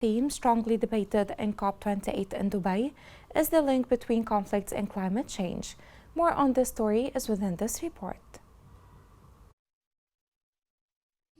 Theme strongly debated in COP28 in Dubai is the link between conflicts and climate change. More on this story is within this report.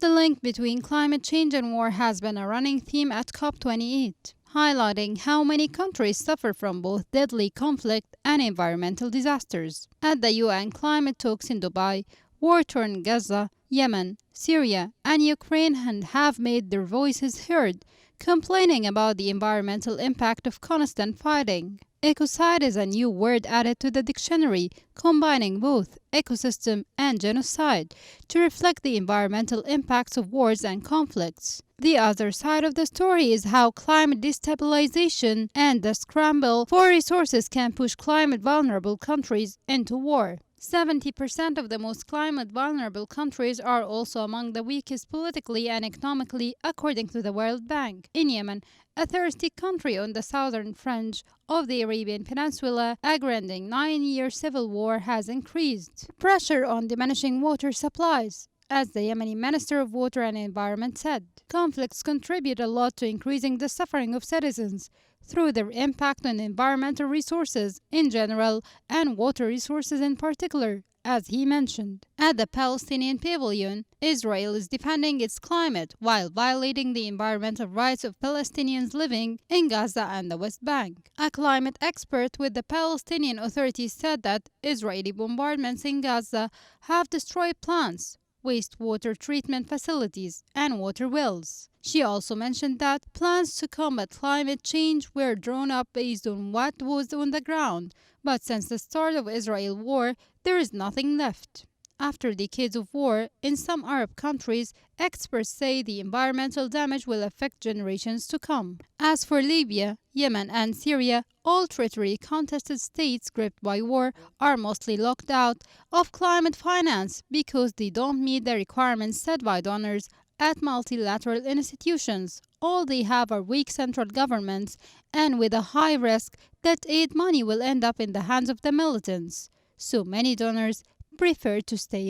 The link between climate change and war has been a running theme at COP28, highlighting how many countries suffer from both deadly conflict and environmental disasters. At the UN climate talks in Dubai, war-torn Gaza, Yemen, Syria, and Ukraine have made their voices heard, complaining about the environmental impact of constant fighting. Ecocide is a new word added to the dictionary, combining both ecosystem and genocide to reflect the environmental impacts of wars and conflicts. The other side of the story is how climate destabilization and the scramble for resources can push climate-vulnerable countries into war. 70% of the most climate-vulnerable countries are also among the weakest politically and economically, according to the World Bank. In Yemen, a thirsty country on the southern fringe of the Arabian Peninsula, a grinding 9-year civil war has increased pressure on diminishing water supplies. As the Yemeni Minister of Water and Environment said, conflicts contribute a lot to increasing the suffering of citizens through their impact on environmental resources in general and water resources in particular, as he mentioned. At the Palestinian pavilion, Israel is defending its climate while violating the environmental rights of Palestinians living in Gaza and the West Bank. A climate expert with the Palestinian authorities said that Israeli bombardments in Gaza have destroyed plants, wastewater treatment facilities, and water wells. She also mentioned that plans to combat climate change were drawn up based on what was on the ground, but since the start of Israel war, there is nothing left. After decades of war in some Arab countries, experts say the environmental damage will affect generations to come. As for Libya, Yemen, and Syria, all territory contested states gripped by war are mostly locked out of climate finance because they don't meet the requirements set by donors at multilateral institutions. All they have are weak central governments and with a high risk that aid money will end up in the hands of the militants. So many donors prefer to stay